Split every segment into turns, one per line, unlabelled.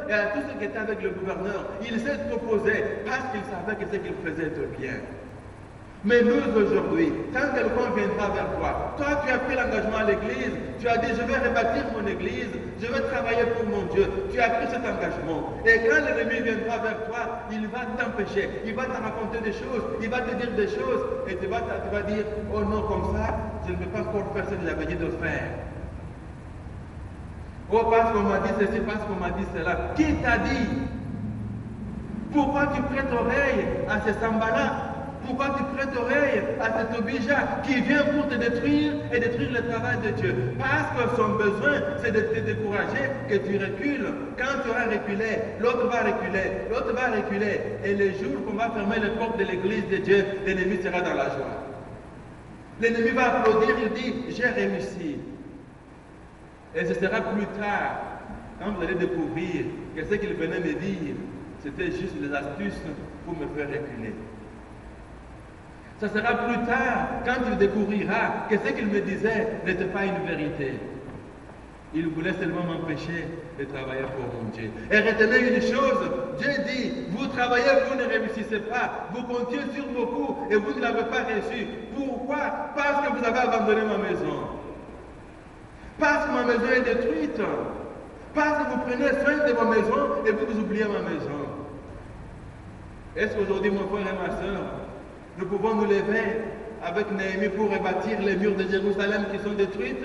et à tous ceux qui étaient avec le gouverneur. Il s'est opposé parce qu'il savait que ce qu'il faisait était bien. Mais nous aujourd'hui, quand quelqu'un viendra vers toi, toi tu as pris l'engagement à l'église, tu as dit je vais rebâtir mon église, je vais travailler pour mon Dieu, tu as pris cet engagement. Et quand l'ennemi viendra vers toi, il va t'empêcher, il va te raconter des choses, il va te dire des choses, et tu vas dire, oh non, comme ça, je ne peux pas encore faire ce que j'avais dit de faire. Oh, parce qu'on m'a dit ceci, parce qu'on m'a dit cela. Qui t'a dit? Pourquoi tu prêtes oreille à ces sambala? Pourquoi tu prêtes oreille à cet obija qui vient pour te détruire et détruire le travail de Dieu? Parce que son besoin, c'est de te décourager, que tu recules. Quand tu auras reculé, l'autre va reculer, l'autre va reculer. Et le jour qu'on va fermer les portes de l'église de Dieu, l'ennemi sera dans la joie. L'ennemi va applaudir, il dit, j'ai réussi. Et ce sera plus tard, quand vous allez découvrir que ce qu'il venait me dire, c'était juste des astuces pour me faire reculer. Ce sera plus tard, quand tu découvriras que ce qu'il me disait n'était pas une vérité. Il voulait seulement m'empêcher de travailler pour mon Dieu. Et retenez une chose, Dieu dit, vous travaillez, vous ne réussissez pas, vous comptiez sur vos coups et vous ne l'avez pas reçu. Pourquoi? Parce que vous avez abandonné ma maison. Parce que ma maison est détruite. Parce que vous prenez soin de ma maison et vous oubliez ma maison. Est-ce qu'aujourd'hui, mon frère et ma soeur, nous pouvons nous lever avec Néhémie pour rebâtir les murs de Jérusalem qui sont détruites?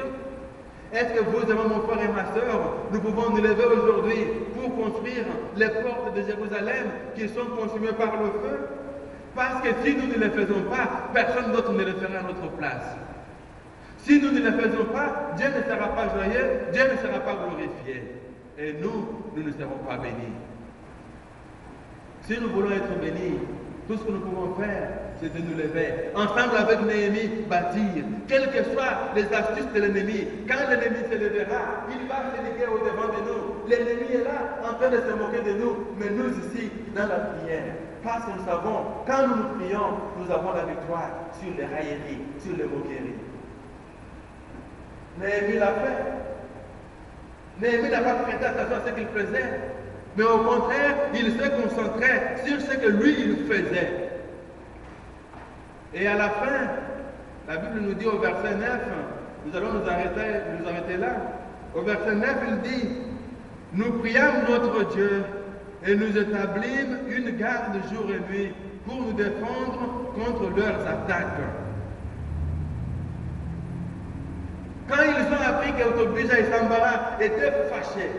Est-ce que vous et moi, mon frère et ma soeur, nous pouvons nous lever aujourd'hui pour construire les portes de Jérusalem qui sont consumées par le feu? Parce que si nous ne le faisons pas, personne d'autre ne le fera à notre place. Si nous ne le faisons pas, Dieu ne sera pas joyeux, Dieu ne sera pas glorifié. Et nous ne serons pas bénis. Si nous voulons être bénis, tout ce que nous pouvons faire, c'est de nous lever. Ensemble avec Néhémie, bâtir. Quelles que soient les astuces de l'ennemi, quand l'ennemi se levera, il va se liguer au-devant de nous. L'ennemi est là, en train de se moquer de nous, mais nous ici, dans la prière. Parce que nous savons, quand nous nous prions, nous avons la victoire sur les railleries, sur les moqueries. Néhémie l'a fait. Néhémie n'a pas prêté attention à ce qu'il faisait. Mais au contraire, il se concentrait sur ce que lui, il faisait. Et à la fin, la Bible nous dit au verset 9, nous allons nous arrêter là. Au verset 9, il dit, nous priâmes notre Dieu et nous établîmes une garde jour et nuit pour nous défendre contre leurs attaques. Quand ils ont appris que Tobija et Sambara étaient fâchés,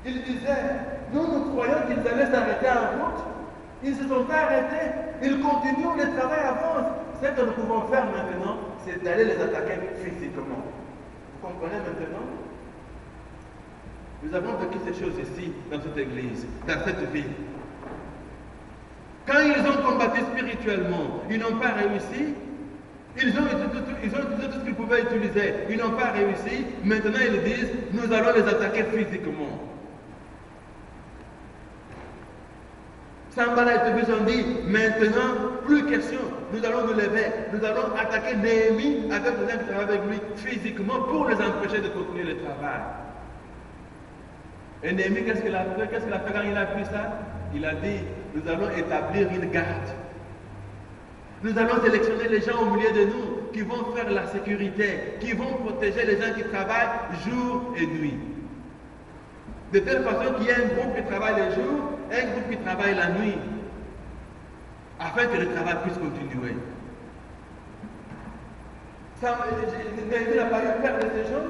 ils disaient, nous croyons qu'ils allaient s'arrêter en route. Ils se sont arrêtés, ils continuent, le travail avance. Ce que nous pouvons faire maintenant, c'est d'aller les attaquer physiquement. Vous comprenez maintenant? Nous avons vécu ces choses ici, dans cette église, dans cette ville. Quand ils ont combattu spirituellement, ils n'ont pas réussi. Ils ont utilisé tout ce qu'ils pouvaient utiliser. Ils n'ont pas réussi. Maintenant, ils disent, nous allons les attaquer physiquement. Sambala et Tobija ont dit, maintenant, plus question, nous allons nous lever, nous allons attaquer Néhémie avec les gens qui travaillent avec lui physiquement pour les empêcher de continuer le travail. Et Néhémie, qu'est-ce qu'il a fait? Qu'est-ce qu'il a fait quand il a vu ça? Il a dit, nous allons établir une garde. Nous allons sélectionner les gens au milieu de nous qui vont faire la sécurité, qui vont protéger les gens qui travaillent jour et nuit. De telle façon qu'il y ait un groupe qui travaille le jour, un groupe qui travaille la nuit, afin que le travail puisse continuer. Néhémie n'a pas eu peur de ces gens.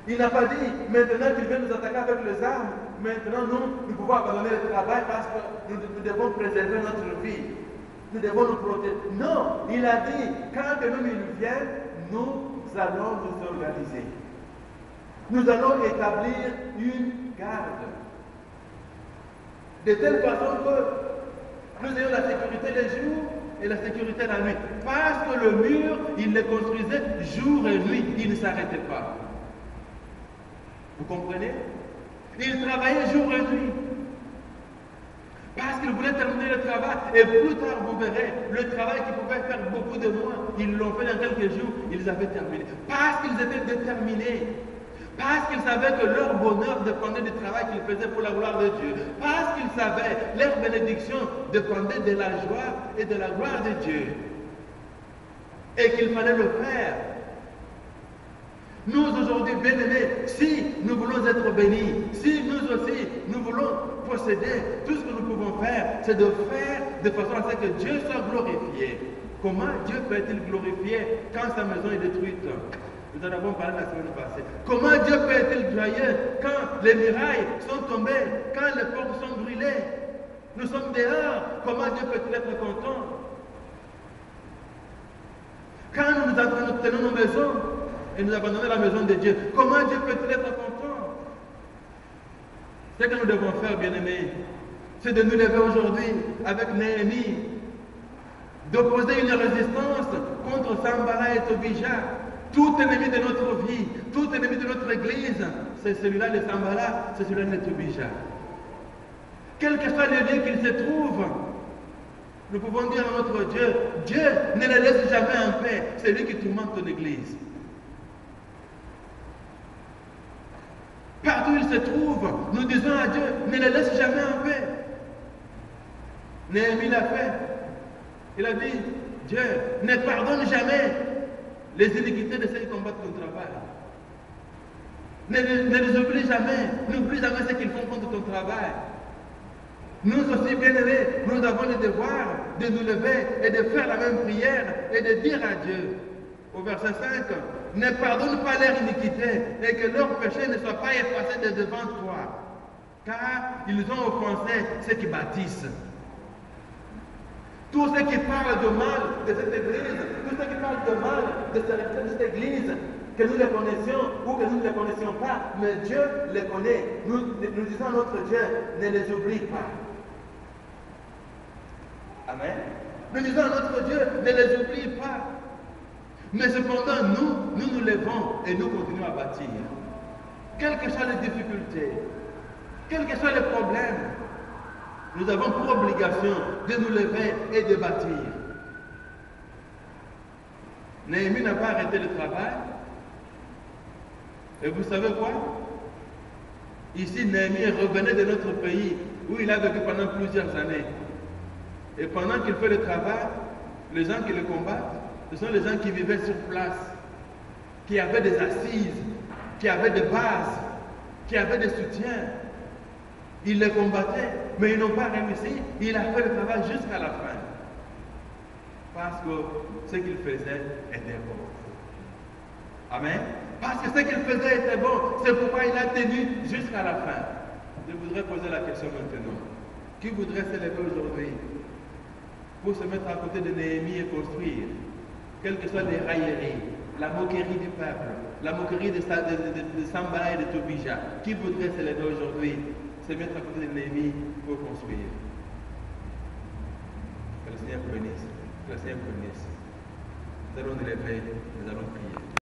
Il n'a pas dit, maintenant tu viens nous attaquer avec les armes, maintenant nous pouvons abandonner le travail parce que nous devons préserver notre vie. Nous devons nous protéger. Non, il a dit, quand nous viennent, nous allons nous organiser. Nous allons établir une garde. De telle façon que nous ayons la sécurité le jour et la sécurité la nuit. Parce que le mur, il le construisait jour et nuit. Il ne s'arrêtait pas. Vous comprenez? Il travaillait jour et nuit. Parce qu'ils voulaient terminer le travail. Et plus tard, vous verrez, le travail qu'ils pouvaient faire beaucoup de mois, ils l'ont fait dans quelques jours, ils avaient terminé. Parce qu'ils étaient déterminés. Parce qu'ils savaient que leur bonheur dépendait du travail qu'ils faisaient pour la gloire de Dieu. Parce qu'ils savaient leur bénédiction dépendait de la joie et de la gloire de Dieu. Et qu'il fallait le faire. Nous aujourd'hui, bien-aimés, si nous voulons être bénis, si nous aussi, nous voulons posséder, tout ce que nous pouvons faire, c'est de faire de façon à ce que Dieu soit glorifié. Comment Dieu peut-il glorifier quand sa maison est détruite? Nous en avons parlé la semaine passée. Comment Dieu peut être joyeux quand les murailles sont tombées, quand les portes sont brûlées? Nous sommes dehors. Comment Dieu peut-il être content? Quand nous tenons nos maisons et nous abandonnons la maison de Dieu, comment Dieu peut-il être content? Ce que nous devons faire, bien-aimés, c'est de nous lever aujourd'hui avec Néhémie, d'opposer une résistance contre Sanballat et Tobija. Tout ennemi de notre vie, tout ennemi de notre église, c'est celui-là de Sanballat, c'est celui-là de Tobija. Quel que soit le lieu qu'il se trouve, nous pouvons dire à notre Dieu, Dieu ne les laisse jamais en paix, c'est lui qui tourmente ton église. Partout où il se trouve, nous disons à Dieu, ne les laisse jamais en paix. Néhémie l'a fait. Il a dit, Dieu ne pardonne jamais les iniquités de ceux qui combattent ton travail. Ne les oublie jamais. N'oublie jamais ce qu'ils font contre ton travail. Nous aussi, bien-aimés, nous avons le devoir de nous lever et de faire la même prière et de dire à Dieu, au verset 5, ne pardonne pas leur iniquité et que leur péché ne soit pas effacé de devant toi, car ils ont offensé ceux qui bâtissent. Tous ceux qui parlent de mal de cette église, tous ceux qui parlent de mal de cette église, que nous les connaissions ou que nous ne les connaissions pas, mais Dieu les connaît. Nous disons à notre Dieu, ne les oublie pas. Amen. Nous disons à notre Dieu, ne les oublie pas. Mais cependant, nous levons et nous continuons à bâtir. Quelles que soient les difficultés, quels que soient les problèmes, nous avons pour obligation de nous lever et de bâtir. Néhémie n'a pas arrêté le travail. Et vous savez quoi? Ici, Néhémie revenait de notre pays où il a vécu pendant plusieurs années. Et pendant qu'il fait le travail, les gens qui le combattent, ce sont les gens qui vivaient sur place, qui avaient des assises, qui avaient des bases, qui avaient des soutiens. Ils les combattaient, mais ils n'ont pas réussi. Il a fait le travail jusqu'à la fin. Parce que ce qu'il faisait était bon. Amen. Parce que ce qu'il faisait était bon. C'est pourquoi il a tenu jusqu'à la fin. Je voudrais poser la question maintenant. Qui voudrait se lever aujourd'hui pour se mettre à côté de Néhémie et construire, quelles que soient les railleries, la moquerie du peuple, la moquerie de Sanballat et de Tobija? Qui voudrait se lever aujourd'hui, se mettre à côté de Néhémie pour construire? Que le Seigneur bénisse. Que le Seigneur bénisse. Nous allons nous lever, nous allons prier.